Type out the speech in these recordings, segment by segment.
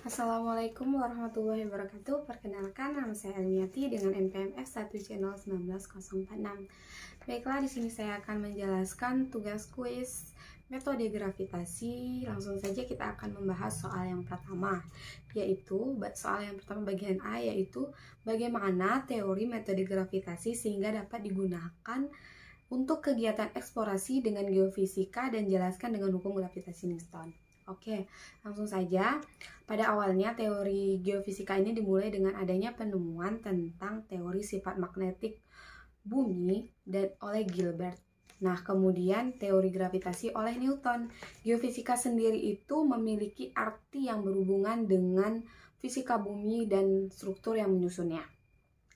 Assalamualaikum warahmatullahi wabarakatuh. Perkenalkan, nama saya Elmiati dengan NPM F1C019046. Baiklah, di sini saya akan menjelaskan tugas kuis metode gravitasi. Langsung saja kita akan membahas soal yang pertama, yaitu soal yang pertama bagian A, yaitu bagaimana teori metode gravitasi sehingga dapat digunakan untuk kegiatan eksplorasi dengan geofisika dan jelaskan dengan hukum gravitasi Newton. Oke, langsung saja. Pada awalnya teori geofisika ini dimulai dengan adanya penemuan tentang teori sifat magnetik bumi dan oleh Gilbert. Nah, kemudian teori gravitasi oleh Newton. Geofisika sendiri itu memiliki arti yang berhubungan dengan fisika bumi dan struktur yang menyusunnya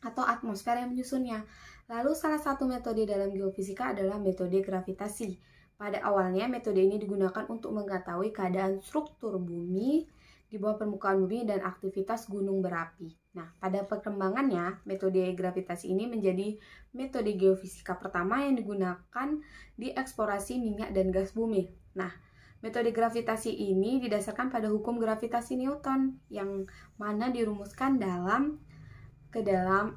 atau atmosfer yang menyusunnya. Lalu salah satu metode dalam geofisika adalah metode gravitasi. Pada awalnya metode ini digunakan untuk mengetahui keadaan struktur bumi di bawah permukaan bumi dan aktivitas gunung berapi. Nah, pada perkembangannya metode gravitasi ini menjadi metode geofisika pertama yang digunakan di eksplorasi minyak dan gas bumi. Nah, metode gravitasi ini didasarkan pada hukum gravitasi Newton yang mana dirumuskan dalam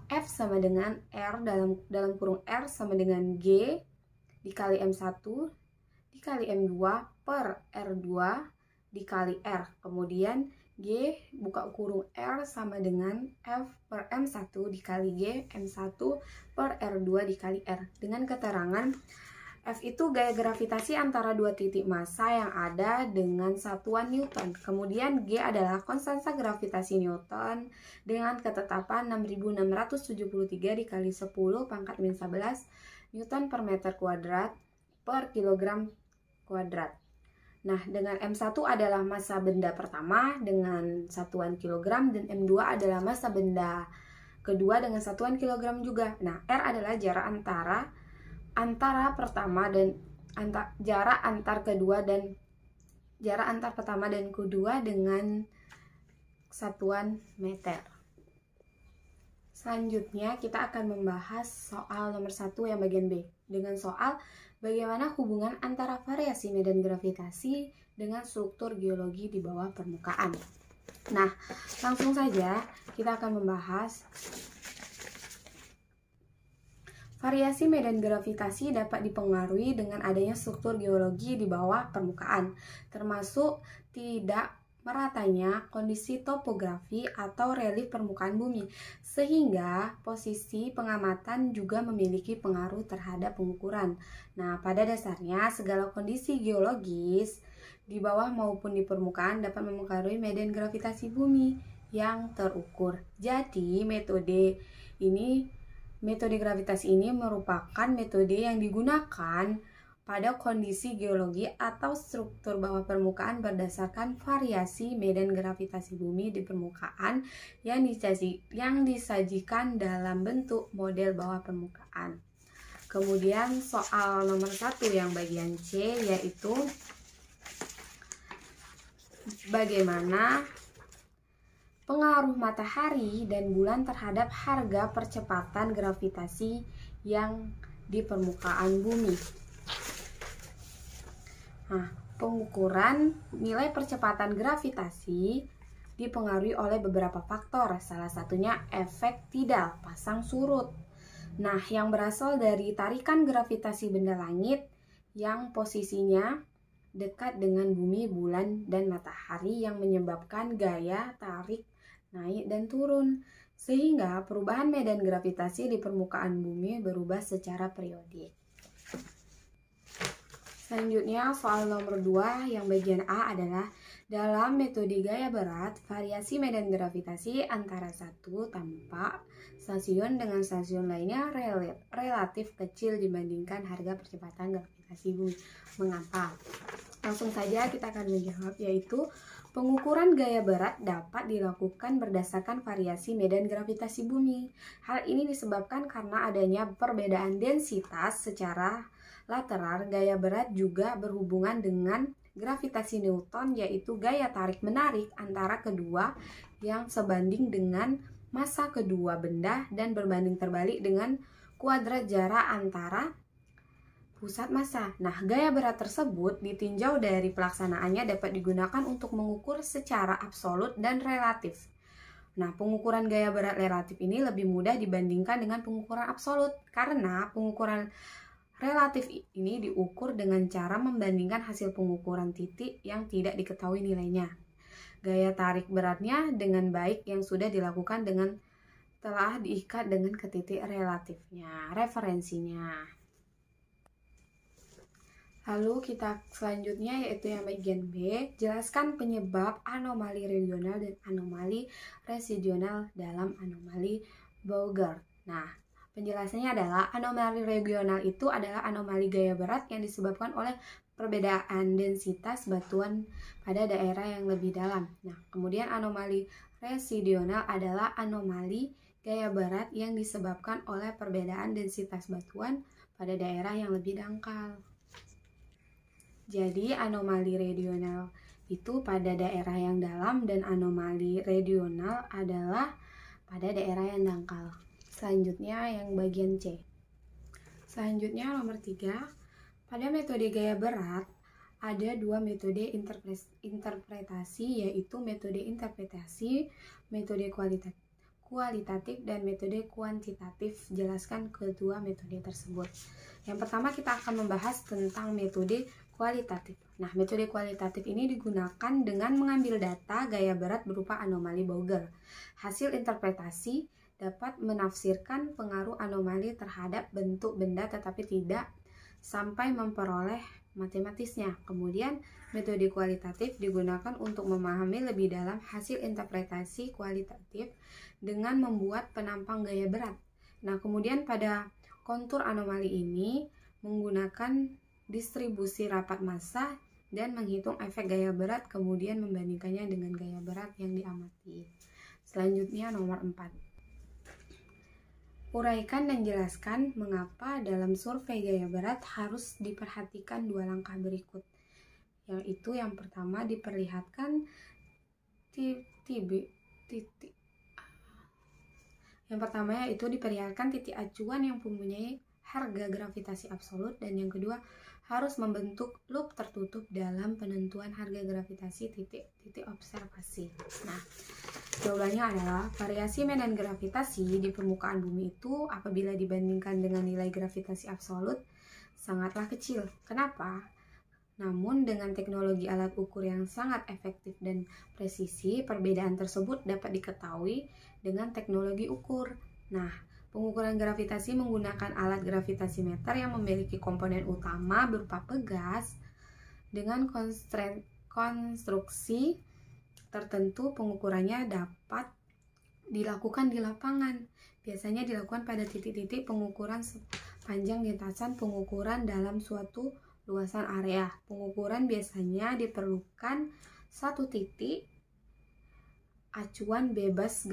F sama dengan R dalam kurung R sama dengan G dikali M1 dikali M2 per R2 dikali R. Kemudian G buka kurung R sama dengan F per M1 dikali G M1 per R2 dikali R. Dengan keterangan F itu gaya gravitasi antara dua titik massa yang ada dengan satuan Newton. Kemudian G adalah konstanta gravitasi Newton dengan ketetapan 6673 dikali 10 pangkat min 11 Newton per meter kuadrat per kilogram kuadrat. Nah, dengan M1 adalah massa benda pertama dengan satuan kilogram dan M2 adalah massa benda kedua dengan satuan kilogram juga. Nah, R adalah jarak antara pertama dan jarak antar pertama dan kedua dengan satuan meter. Selanjutnya kita akan membahas soal nomor 1 yang bagian B dengan soal bagaimana hubungan antara variasi medan gravitasi dengan struktur geologi di bawah permukaan. Nah, langsung saja kita akan membahas variasi medan gravitasi dapat dipengaruhi dengan adanya struktur geologi di bawah permukaan, termasuk tidak meratanya kondisi topografi atau relief permukaan bumi, sehingga posisi pengamatan juga memiliki pengaruh terhadap pengukuran. Nah, pada dasarnya segala kondisi geologis di bawah maupun di permukaan dapat mempengaruhi medan gravitasi bumi yang terukur. Jadi, metode gravitasi ini merupakan metode yang digunakan pada kondisi geologi atau struktur bawah permukaan berdasarkan variasi medan gravitasi bumi di permukaan yang disajikan dalam bentuk model bawah permukaan. Kemudian soal nomor 1 yang bagian C, yaitu bagaimana pengaruh matahari dan bulan terhadap harga percepatan gravitasi yang di permukaan bumi. Nah, pengukuran nilai percepatan gravitasi dipengaruhi oleh beberapa faktor, salah satunya efek tidal pasang surut. Nah, yang berasal dari tarikan gravitasi benda langit yang posisinya dekat dengan bumi, bulan, dan matahari yang menyebabkan gaya tarik naik dan turun, sehingga perubahan medan gravitasi di permukaan bumi berubah secara periodik. Selanjutnya soal nomor 2 yang bagian A adalah dalam metode gaya berat, variasi medan gravitasi antara satu tampak stasiun dengan stasiun lainnya relatif kecil dibandingkan harga percepatan gravitasi bumi. Mengapa? Langsung saja kita akan menjawab, yaitu pengukuran gaya berat dapat dilakukan berdasarkan variasi medan gravitasi bumi. Hal ini disebabkan karena adanya perbedaan densitas secara lateral. Gaya berat juga berhubungan dengan gravitasi Newton, yaitu gaya tarik-menarik antara kedua yang sebanding dengan massa kedua benda dan berbanding terbalik dengan kuadrat jarak antara pusat massa. Nah, gaya berat tersebut ditinjau dari pelaksanaannya dapat digunakan untuk mengukur secara absolut dan relatif. Nah, pengukuran gaya berat relatif ini lebih mudah dibandingkan dengan pengukuran absolut karena pengukuran relatif ini diukur dengan cara membandingkan hasil pengukuran titik yang tidak diketahui nilainya. Gaya tarik beratnya dengan baik yang sudah dilakukan dengan telah diikat dengan ke titik relatifnya, referensinya. Lalu kita selanjutnya yaitu yang bagian B, jelaskan penyebab anomali regional dan anomali residual dalam anomali Bouguered. Nah, penjelasannya adalah anomali regional itu adalah anomali gaya berat yang disebabkan oleh perbedaan densitas batuan pada daerah yang lebih dalam. Nah, kemudian anomali residual adalah anomali gaya berat yang disebabkan oleh perbedaan densitas batuan pada daerah yang lebih dangkal. Jadi anomali regional itu pada daerah yang dalam dan anomali regional adalah pada daerah yang dangkal. Selanjutnya yang bagian C. Selanjutnya nomor 3, pada metode gaya berat ada dua metode interpretasi yaitu metode interpretasi, metode kualitatif dan metode kuantitatif. Jelaskan kedua metode tersebut. Yang pertama kita akan membahas tentang metode kualitatif. Nah, metode kualitatif ini digunakan dengan mengambil data gaya berat berupa anomali Bouguered. Hasil interpretasi dapat menafsirkan pengaruh anomali terhadap bentuk benda tetapi tidak sampai memperoleh matematisnya. Kemudian, metode kualitatif digunakan untuk memahami lebih dalam hasil interpretasi kualitatif dengan membuat penampang gaya berat. Nah, kemudian pada kontur anomali ini menggunakan distribusi rapat massa dan menghitung efek gaya berat, kemudian membandingkannya dengan gaya berat yang diamati. Selanjutnya nomor 4. Uraikan dan jelaskan mengapa dalam survei gaya berat harus diperhatikan dua langkah berikut. Yaitu yang pertama diperlihatkan titik. Yang pertama yaitu diperlihatkan titik acuan yang mempunyai harga gravitasi absolut, dan yang kedua harus membentuk loop tertutup dalam penentuan harga gravitasi titik observasi. Nah, jawabannya adalah variasi medan gravitasi di permukaan bumi itu apabila dibandingkan dengan nilai gravitasi absolut sangatlah kecil. Kenapa? Namun dengan teknologi alat ukur yang sangat efektif dan presisi, perbedaan tersebut dapat diketahui dengan teknologi ukur. Nah, pengukuran gravitasi menggunakan alat gravitasimeter yang memiliki komponen utama berupa pegas dengan konstruksi tertentu. Pengukurannya dapat dilakukan di lapangan. Biasanya dilakukan pada titik-titik pengukuran sepanjang lintasan pengukuran dalam suatu luasan area. Pengukuran biasanya diperlukan satu titik acuan bebas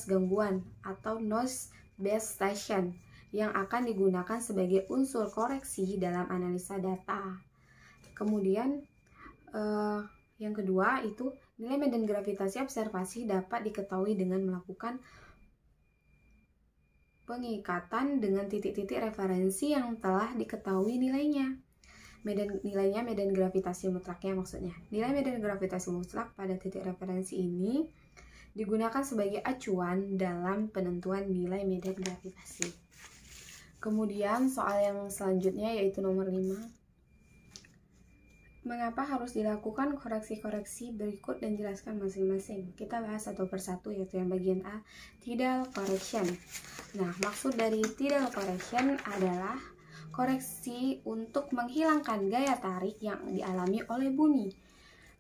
gangguan atau noise based station yang akan digunakan sebagai unsur koreksi dalam analisa data. Kemudian yang kedua itu nilai medan gravitasi observasi dapat diketahui dengan melakukan pengikatan dengan titik-titik referensi yang telah diketahui nilainya. Nilainya medan gravitasi mutlaknya maksudnya. Nilai medan gravitasi mutlak pada titik referensi ini digunakan sebagai acuan dalam penentuan nilai medan gravitasi. Kemudian soal yang selanjutnya yaitu nomor 5. Mengapa harus dilakukan koreksi-koreksi berikut dan jelaskan masing-masing? Kita bahas satu persatu yaitu yang bagian A, tidal correction. Nah, maksud dari tidal correction adalah koreksi untuk menghilangkan gaya tarik yang dialami oleh bumi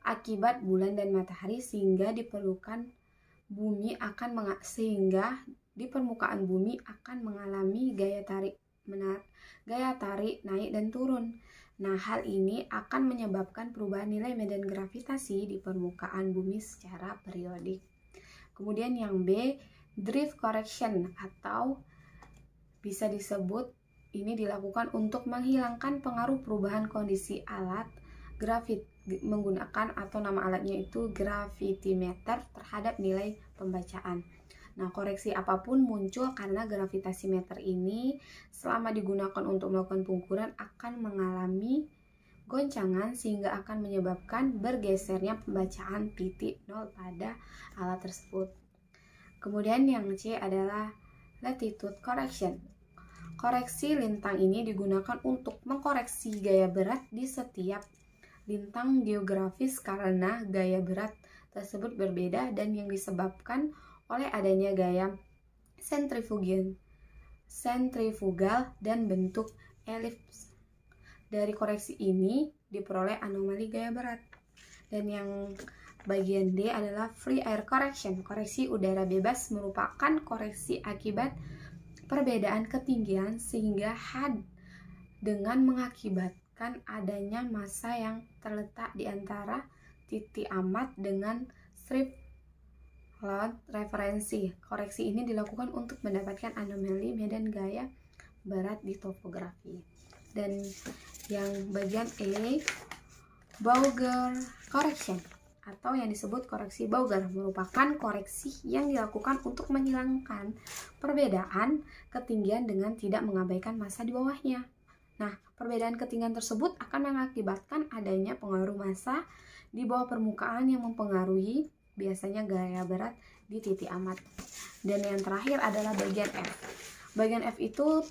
akibat bulan dan matahari sehingga di permukaan bumi akan mengalami gaya tarik naik dan turun. Nah, hal ini akan menyebabkan perubahan nilai medan gravitasi di permukaan bumi secara periodik. Kemudian yang B, drift correction atau bisa disebut ini dilakukan untuk menghilangkan pengaruh perubahan kondisi alat menggunakan atau nama alatnya itu gravitimeter terhadap nilai pembacaan. Nah, koreksi apapun muncul karena gravitasimeter ini selama digunakan untuk melakukan pengukuran akan mengalami goncangan sehingga akan menyebabkan bergesernya pembacaan titik 0 pada alat tersebut. Kemudian yang C adalah latitude correction. Koreksi lintang ini digunakan untuk mengkoreksi gaya berat di setiap lintang geografis karena gaya berat tersebut berbeda dan yang disebabkan oleh adanya gaya sentrifugal dan bentuk elips. Dari koreksi ini diperoleh anomali gaya berat. Dan yang bagian D adalah free air correction. Koreksi udara bebas merupakan koreksi akibat perbedaan ketinggian sehingga had dengan mengakibatkan adanya massa yang terletak di antara titik amat dengan strip laut referensi. Koreksi ini dilakukan untuk mendapatkan anomali medan gaya berat di topografi. Dan yang bagian E, Bowger correction atau yang disebut koreksi Bowger merupakan koreksi yang dilakukan untuk menghilangkan perbedaan ketinggian dengan tidak mengabaikan massa di bawahnya. Nah, perbedaan ketinggian tersebut akan mengakibatkan adanya pengaruh massa di bawah permukaan yang mempengaruhi biasanya gaya berat di titik amat. Dan yang terakhir adalah bagian F. Bagian F itu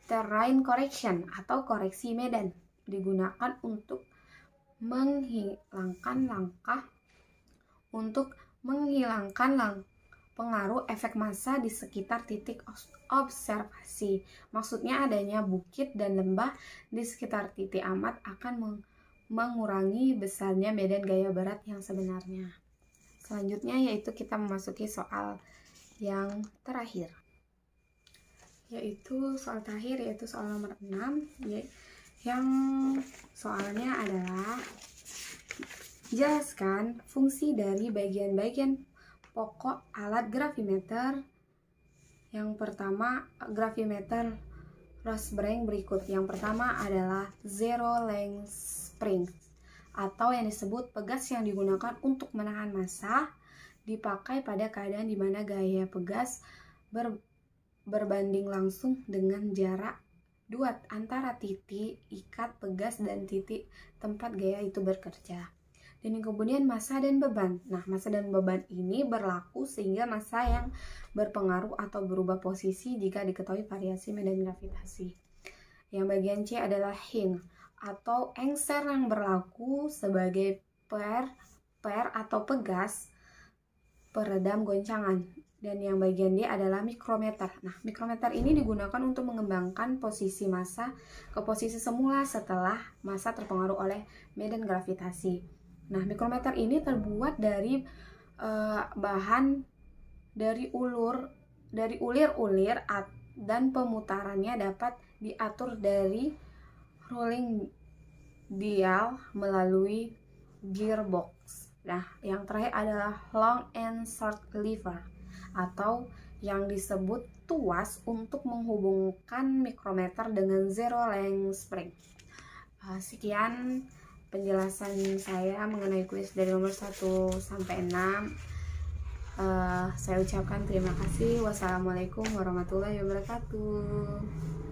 terrain correction atau koreksi medan, digunakan untuk menghilangkan pengaruh efek massa di sekitar titik observasi. Maksudnya adanya bukit dan lembah di sekitar titik amat akan mengurangi besarnya medan gaya berat yang sebenarnya. Selanjutnya yaitu kita memasuki soal yang terakhir, yaitu soal terakhir yaitu soal nomor 6, yang soalnya adalah jelaskan fungsi dari bagian-bagian pokok alat gravimeter. Yang pertama, gravimeter Rosbrang berikut. Yang pertama adalah zero length spring atau yang disebut pegas yang digunakan untuk menahan massa, dipakai pada keadaan di mana gaya pegas berbanding langsung dengan jarak duat antara titik ikat pegas dan titik tempat gaya itu bekerja. Dan yang kemudian massa dan beban. Nah, massa dan beban ini berlaku sehingga massa yang berpengaruh atau berubah posisi jika diketahui variasi medan gravitasi. Yang bagian C adalah hing atau engser yang berlaku sebagai per atau pegas peredam goncangan. Dan yang bagian D adalah mikrometer. Nah, mikrometer ini digunakan untuk mengembangkan posisi massa ke posisi semula setelah massa terpengaruh oleh medan gravitasi. Nah, mikrometer ini terbuat dari bahan dari ulir-ulir dan pemutarannya dapat diatur dari rolling dial melalui gearbox. Nah, yang terakhir adalah long and short lever atau yang disebut tuas untuk menghubungkan mikrometer dengan zero length spring. Sekian penjelasan saya mengenai kuis dari nomor 1 sampai 6. Saya ucapkan terima kasih. Wassalamualaikum warahmatullahi wabarakatuh.